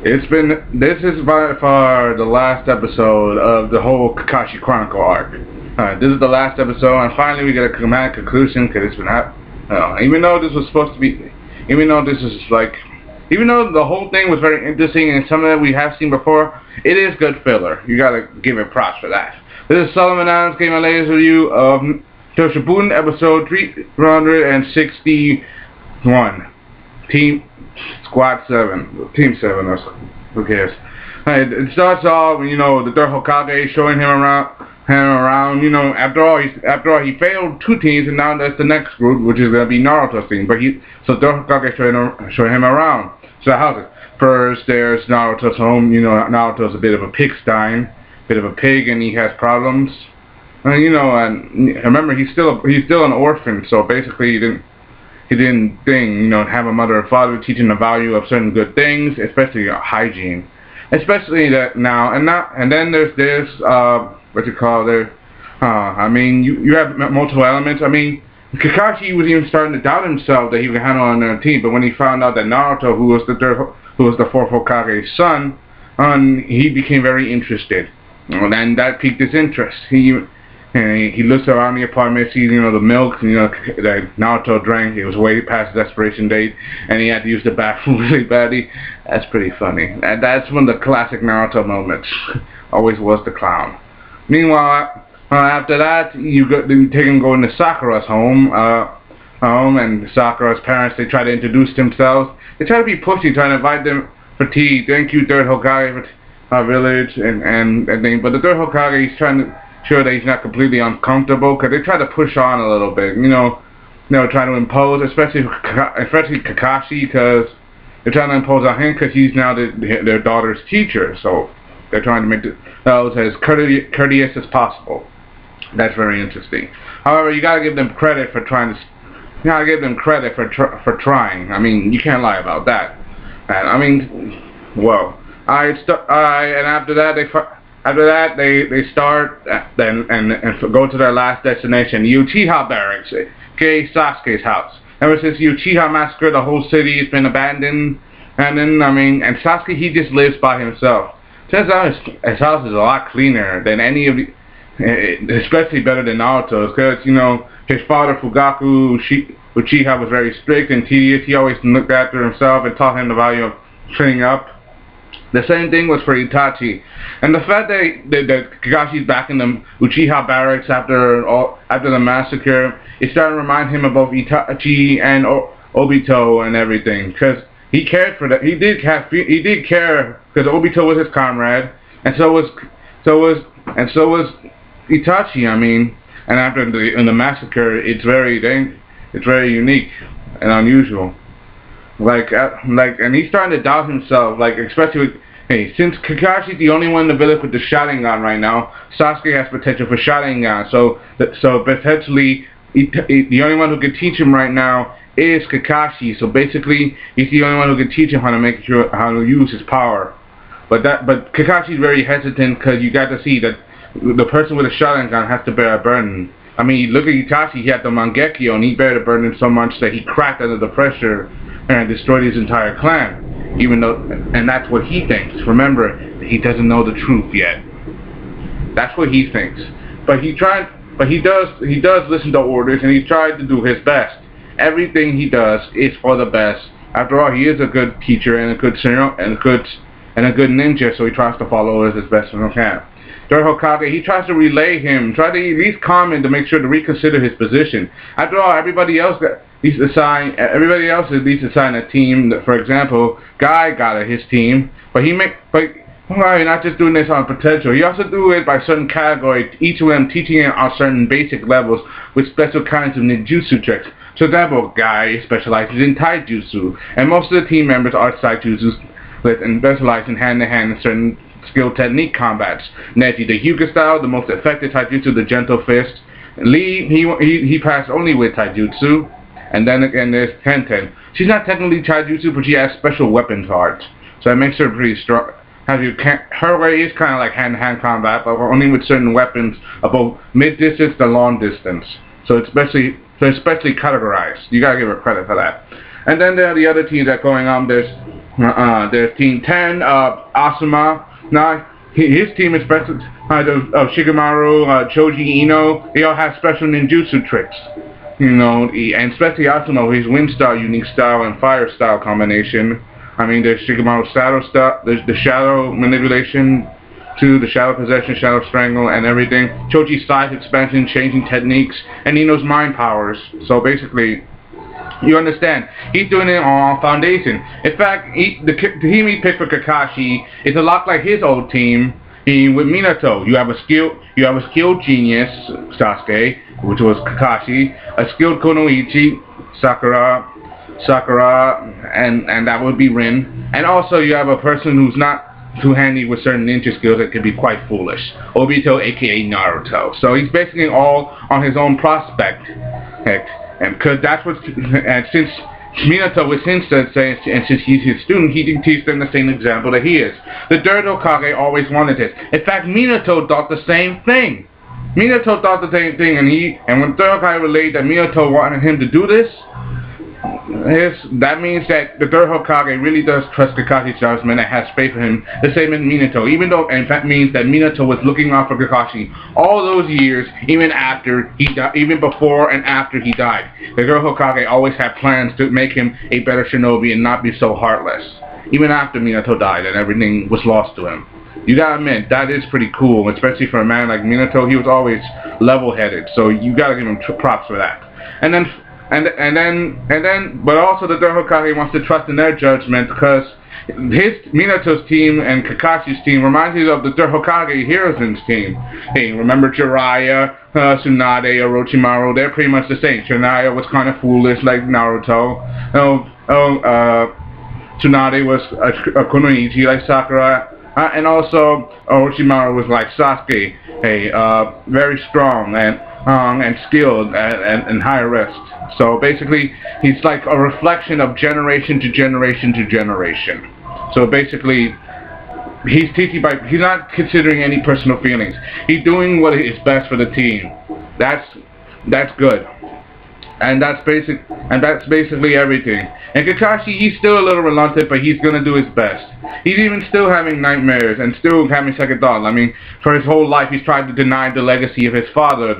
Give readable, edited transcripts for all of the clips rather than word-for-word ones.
This is by far the last episode of the whole Kakashi Chronicle arc. This is the last episode, and finally we get a dramatic conclusion because it's been even though this was supposed to be, even though this is like, even though the whole thing was very interesting and something that we have seen before, it is good filler. You gotta give it props for that. This is Solomon Adams giving my latest review of Shippuden episode 361. Team 7, or who cares? It starts off, the third Hokage showing him around. After all, he failed 2 teams, and now that's the next group, which is gonna be Naruto's team. So third Hokage showing him around. So how's it? First, there's Naruto's home. Naruto's a bit of a pigsty, bit of a pig, and he has problems. And remember, he's still an orphan, so basically he didn't have a mother or father teaching the value of certain good things, especially hygiene. Especially that now, and then there's this, you have multiple elements. Kakashi was even starting to doubt himself that he could handle on a team, but when he found out that Naruto, who was the fourth Hokage's son, he became very interested. And that piqued his interest. He looks around the apartment, sees, the milk, that Naruto drank. It was way past his expiration date, and he had to use the bathroom really badly. That's pretty funny. And that's one of the classic Naruto moments. Always was the clown. Meanwhile, after that, you take him going to Sakura's home, and Sakura's parents, they try to introduce themselves. They try to be pushy, trying to invite them for tea. Thank you, third Hokage, for our village, and thing. But the third Hokage, he's trying to sure that he's not completely uncomfortable, because they try to push on a little bit, trying to impose, especially Kakashi, because they're trying to impose on him because he's now their daughter's teacher, so they're trying to make those as courteous as possible. That's very interesting. However, you gotta give them credit for trying. You trying. You can't lie about that. And after that, they start and go to their last destination, Uchiha Barracks, aka Sasuke's house. Ever since Uchiha massacre, the whole city has been abandoned. And Sasuke, he just lives by himself. Turns out his house is a lot cleaner than any of the, especially better than Naruto's, because his father Fugaku Uchiha was very strict and tedious. He always looked after himself and taught him the value of cleaning up. The same thing was for Itachi, and the fact that Kakashi's back in the Uchiha barracks after the massacre, it started to remind him of both Itachi and Obito and everything, because he cared for that. He did care because Obito was his comrade, and so was Itachi. And after the massacre, it's very unique and unusual. And he's starting to doubt himself, especially with, since Kakashi's the only one in the village with the Sharingan right now, Sasuke has potential for Sharingan, so potentially, the only one who could teach him right now is Kakashi, so basically, he's the only one who can teach him how to use his power. But Kakashi's very hesitant, because you got to see that the person with a Sharingan has to bear a burden. Look at Itachi, he had the Mangekyo, and he bared the burden so much that he cracked under the pressure and destroyed his entire clan. And that's what he thinks. Remember, he doesn't know the truth yet. That's what he thinks. But he does listen to orders, and he tried to do his best. Everything he does is for the best. After all, he is a good teacher and a good ninja, so he tries to follow orders as best as he can. Third Hokage, he tries to relay him, try to at least calm him to make sure to reconsider his position. After all, everybody else is at least assigned a team. For example, Guy got his team, but not just doing this on potential. He also do it by certain categories, each of them teaching it on certain basic levels with special kinds of ninjutsu tricks. So for example, Guy specializes in taijutsu, and most of the team members are taijutsu and specialize in hand-to-hand and certain skill technique combats. Neji, the Hyuga style, the most effective taijutsu, the gentle fist. Lee, he passed only with taijutsu. And then again, there's Tenten. She's not technically taijutsu, but she has special weapons arts, so that makes her pretty strong. Her way is kind of like hand-to-hand combat, but only with certain weapons of both mid-distance to long distance. So it's especially categorized. You gotta give her credit for that. And then there are the other teams that are going on. There's There's Team 10, Asuma. Now, his team is special, of Shikamaru, Choji Ino. They all have special ninjutsu tricks. You know, and especially Asuma with his wind style, unique style, and fire style combination. I mean, there's Shikamaru's shadow style, there's the shadow manipulation, to the shadow possession, shadow strangle, and everything. Choji's size expansion, changing techniques, and Ino's mind powers. So basically, you understand, he's doing it on foundation. In fact, the team he picked for Kakashi is a lot like his old team with Minato. You have a skilled genius, Sasuke, which was Kakashi, a skilled Kunoichi, Sakura, and that would be Rin. And also you have a person who's not too handy with certain ninja skills that could be quite foolish, Obito, aka Naruto. So he's basically all on his own prospect. Heck, and because that's what, and since Minato was his sensei, and since he's his student, he can teach them the same example that he is. The third Hokage always wanted this. In fact, Minato thought the same thing. Minato thought the same thing, and when third Hokage relayed that Minato wanted him to do this, that means that the third Hokage really does trust Kakashi's judgment and has faith in him, the same as Minato, even though, in fact, means that Minato was looking out for Kakashi all those years, even after he died, even before and after he died. The third Hokage always had plans to make him a better shinobi and not be so heartless, even after Minato died and everything was lost to him. You gotta admit, that is pretty cool, especially for a man like Minato. He was always level-headed, so you gotta give him props for that. But also the third Hokage wants to trust in their judgment, because Minato's team and Kakashi's team reminds you of the third Hokage Hiruzen's team. Hey, remember Jiraiya, Tsunade, Orochimaru? They're pretty much the same. Jiraiya was kind of foolish like Naruto. Tsunade was a Kunoichi like Sakura. And also Orochimaru was like Sasuke. Hey, very strong and skilled and high risk. So basically, he's like a reflection of generation to generation to generation. So basically, he's teaching he's not considering any personal feelings. He's doing what is best for the team. That's good. And that's basically everything. And Kakashi, he's still a little reluctant, but he's gonna do his best. He's even still having nightmares and still having second thoughts. I mean, for his whole life, he's tried to deny the legacy of his father,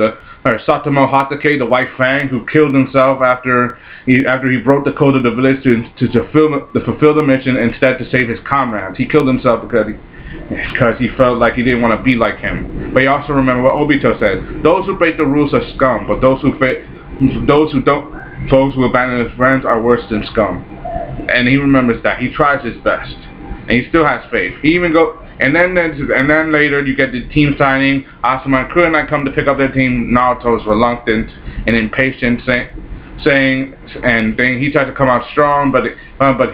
Satomu Hatake, the White Fang, who killed himself after he broke the code of the village to fulfill the mission, instead to save his comrades. He killed himself because he felt like he didn't want to be like him. But he also remembered what Obito said: those who break the rules are scum, but those who abandon his friends are worse than scum. And he remembers that. He tries his best, and he still has faith. He even and then later you get the team signing. Asuma and Kurenai come to pick up their team. Naruto is reluctant and impatient, saying, and then he tried to come out strong, but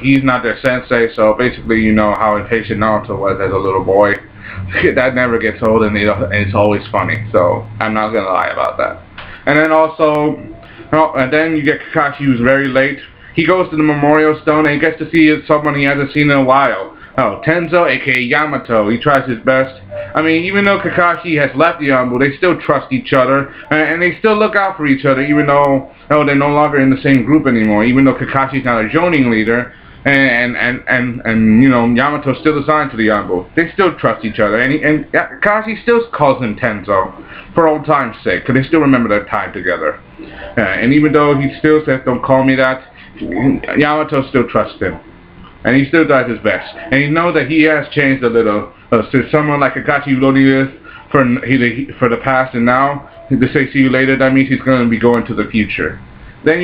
he's not their sensei. So basically, you know how impatient Naruto was as a little boy. That never gets old, and it's always funny. So I'm not gonna lie about that. And then also, and then you get Kakashi, who's very late. He goes to the Memorial Stone and he gets to see someone he hasn't seen in a while. Tenzo, aka Yamato. He tries his best. I mean, even though Kakashi has left the Yambu, they still trust each other, and they still look out for each other, even though they're no longer in the same group anymore. Even though Kakashi's not a Jonin leader, and you know, Yamato's still assigned to the Yambu, they still trust each other. And Kakashi still calls him Tenzo for old time's sake, because they still remember their time together. And even though he still says, "Don't call me that," Yamato still trusts him. And he still does his best. And he knows that he has changed a little. To someone like Kakashi, who only lives for the past and now, to say "see you later," that means he's going to be going to the future. Then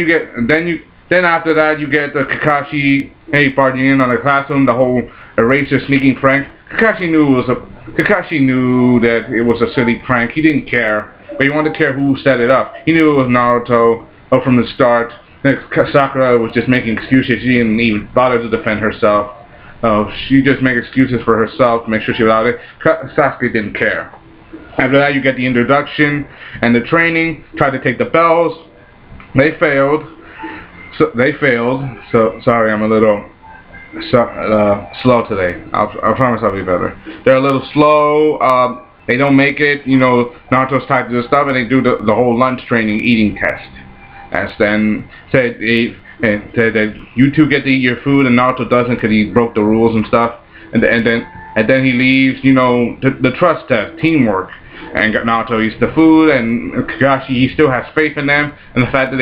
after that you get the Kakashi, hey, barging in on the classroom, the whole eraser sneaking prank. Kakashi knew that it was a silly prank. He didn't care, but he wanted to care who set it up. He knew it was Naruto from the start. Sakura was just making excuses. She didn't even bother to defend herself. She just made excuses for herself to make sure she was out of it. Sasuke didn't care. After that, you get the introduction and the training. Tried to take the bells. They failed. So sorry, I'm a little slow today. I promise I'll be better. They're a little slow. They don't make it. You know, Naruto's tied to the stuff, and they do the whole lunch training eating test. As then said, and said that you two get to eat your food and Naruto doesn't because he broke the rules and stuff. And then he leaves, you know, the trust test, teamwork. And Naruto eats the food, and Kakashi, he still has faith in them. And the fact that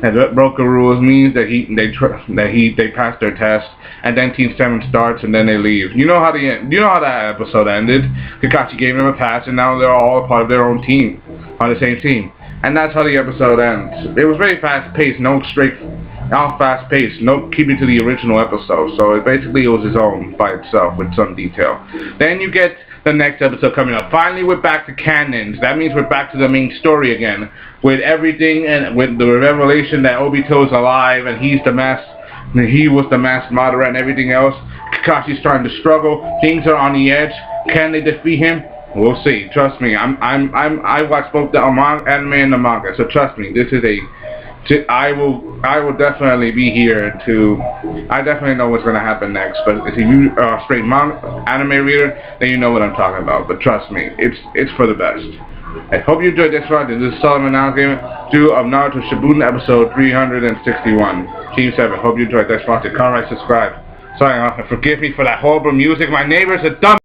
that broke the rules means that they passed their test. And then Team 7 starts, and then they leave. You know how that episode ended. Kakashi gave them a pass, and now they're all a part of their own team, on the same team. And that's how the episode ends. It was very fast-paced, all fast-paced, no keeping to the original episode. So it basically was its own by itself with some detail. Then you get the next episode coming up. Finally, we're back to canons. That means we're back to the main story again, with everything and with the revelation that Obito's alive and he was the masked Madara and everything else. Kakashi's starting to struggle. Things are on the edge. Can they defeat him? We'll see. Trust me. I watched both the anime and the manga, so trust me. This is I will definitely be here I definitely know what's going to happen next, but if you are a straight anime reader, then you know what I'm talking about. But trust me, it's for the best. I hope you enjoyed this one. This is Solomon Game 2 of Naruto Shippuden episode 361. Team 7. Hope you enjoyed this one. Comment, subscribe. Sorry, forgive me for that horrible music. My neighbors are dumb.